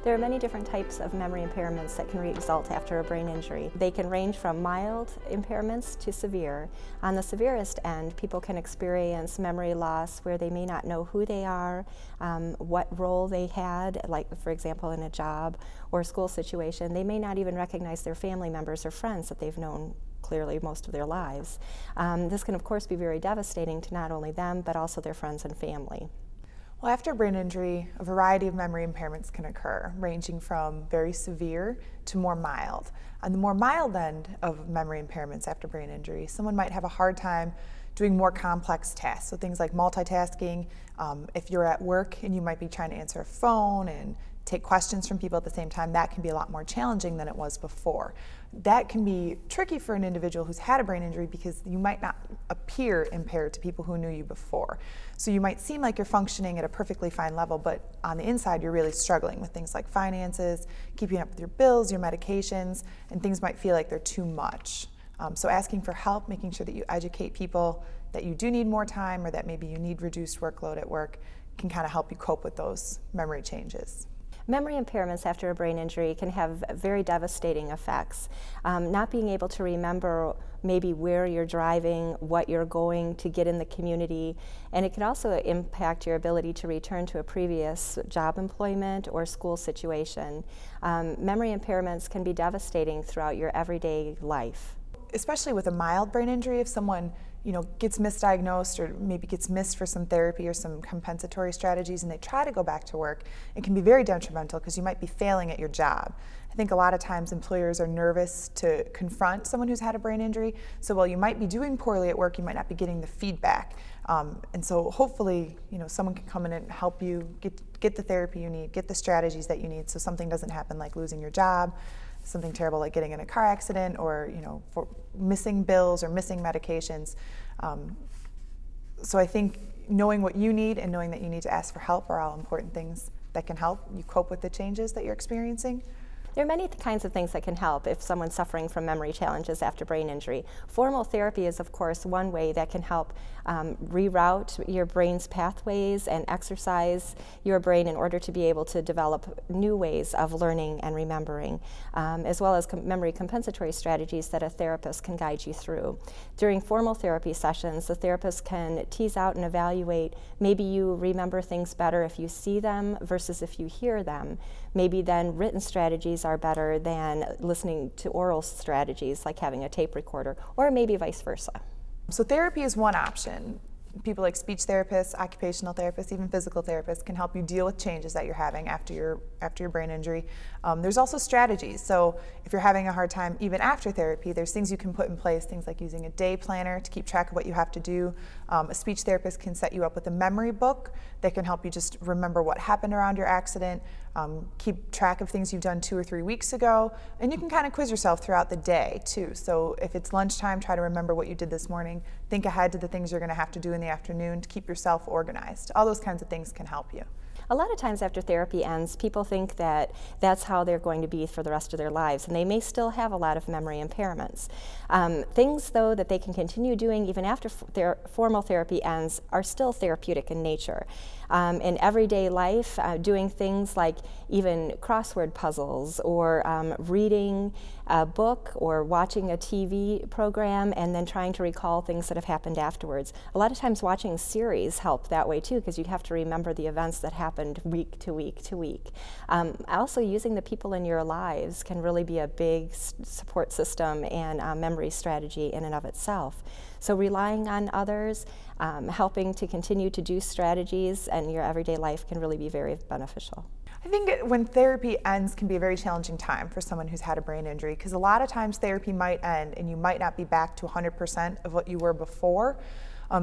There are many different types of memory impairments that can result after a brain injury. They can range from mild impairments to severe. On the severest end, people can experience memory loss where they may not know who they are, what role they had, like for example in a job or school situation. They may not even recognize their family members or friends that they've known clearly most of their lives. This can of course be very devastating to not only them but also their friends and family. Well, after a brain injury, a variety of memory impairments can occur, ranging from very severe to more mild. On the more mild end of memory impairments after brain injury, someone might have a hard time doing more complex tasks, so things like multitasking. If you're at work and you might be trying to answer a phone and take questions from people at the same time, that can be a lot more challenging than it was before. That can be tricky for an individual who's had a brain injury because you might not appear impaired to people who knew you before. So you might seem like you're functioning at a perfectly fine level, but on the inside you're really struggling with things like finances, keeping up with your bills, your medications, and things might feel like they're too much. So asking for help, making sure that you educate people that you do need more time or that maybe you need reduced workload at work can kind of help you cope with those memory changes. Memory impairments after a brain injury can have very devastating effects. Not being able to remember maybe where you're driving, what you're going to get in the community, and it can also impact your ability to return to a previous job employment or school situation. Memory impairments can be devastating throughout your everyday life. Especially with a mild brain injury, if someone gets misdiagnosed or maybe gets missed for some therapy or some compensatory strategies and they try to go back to work, it can be very detrimental because you might be failing at your job. I think a lot of times employers are nervous to confront someone who's had a brain injury, so while you might be doing poorly at work, you might not be getting the feedback. And so hopefully someone can come in and help you get the therapy you need, get the strategies that you need so something doesn't happen like losing your job, something terrible like getting in a car accident, or for missing bills or missing medications. So I think knowing what you need and knowing that you need to ask for help are all important things that can help you cope with the changes that you're experiencing. There are many kinds of things that can help if someone's suffering from memory challenges after brain injury. Formal therapy is, of course, one way that can help reroute your brain's pathways and exercise your brain in order to be able to develop new ways of learning and remembering, as well as memory compensatory strategies that a therapist can guide you through. During formal therapy sessions, the therapist can tease out and evaluate, maybe you remember things better if you see them versus if you hear them. Maybe then written strategies are better than listening to oral strategies like having a tape recorder, or maybe vice versa. So therapy is one option. People like speech therapists, occupational therapists, even physical therapists can help you deal with changes that you're having after your brain injury. There's also strategies. So if you're having a hard time even after therapy, there's things you can put in place, things like using a day planner to keep track of what you have to do. A speech therapist can set you up with a memory book that can help you just remember what happened around your accident, keep track of things you've done 2 or 3 weeks ago, and you can kind of quiz yourself throughout the day too. So if it's lunchtime, try to remember what you did this morning, think ahead to the things you're going to have to do in the afternoon to keep yourself organized. All those kinds of things can help you. A lot of times after therapy ends, people think that that's how they're going to be for the rest of their lives, and they may still have a lot of memory impairments. Things, though, that they can continue doing even after their formal therapy ends are still therapeutic in nature. In everyday life, doing things like even crossword puzzles or reading a book or watching a TV program and then trying to recall things that have happened afterwards. A lot of times watching series help that way too, because you have to remember the events that happened week to week to week. Also using the people in your lives can really be a big support system and memory strategy in and of itself. So relying on others, helping to continue to do strategies in your everyday life can really be very beneficial. I think when therapy ends can be a very challenging time for someone who's had a brain injury, because a lot of times therapy might end and you might not be back to 100% of what you were before.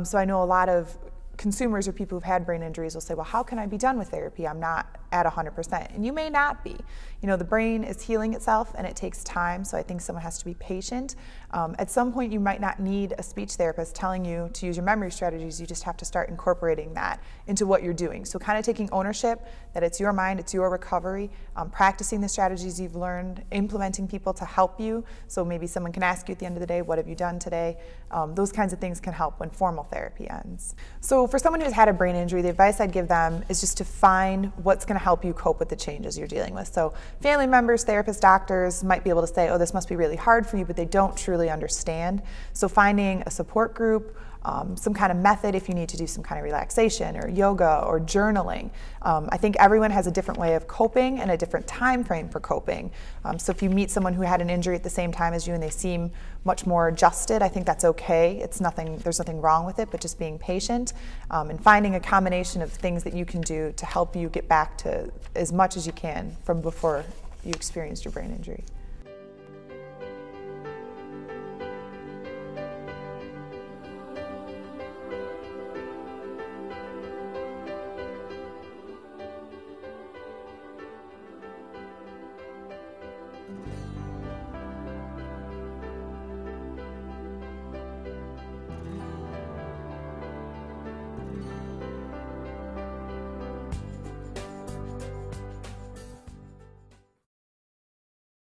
So I know a lot of consumers or people who've had brain injuries will say, well, how can I be done with therapy? I'm not at 100%. And you may not be. The brain is healing itself and it takes time, so I think someone has to be patient. At some point you might not need a speech therapist telling you to use your memory strategies, you just have to start incorporating that into what you're doing. So kind of taking ownership that it's your mind, it's your recovery, practicing the strategies you've learned, implementing people to help you. So maybe someone can ask you at the end of the day, what have you done today? Those kinds of things can help when formal therapy ends. So So for someone who's had a brain injury, the advice I'd give them is just to find what's going to help you cope with the changes you're dealing with. So family members, therapists, doctors might be able to say, oh, this must be really hard for you, but they don't truly understand. So finding a support group, some kind of method if you need to do some kind of relaxation or yoga or journaling. I think everyone has a different way of coping and a different time frame for coping. So if you meet someone who had an injury at the same time as you and they seem much more adjusted, I think that's okay. There's nothing wrong with it, but just being patient and finding a combination of things that you can do to help you get back to as much as you can from before you experienced your brain injury.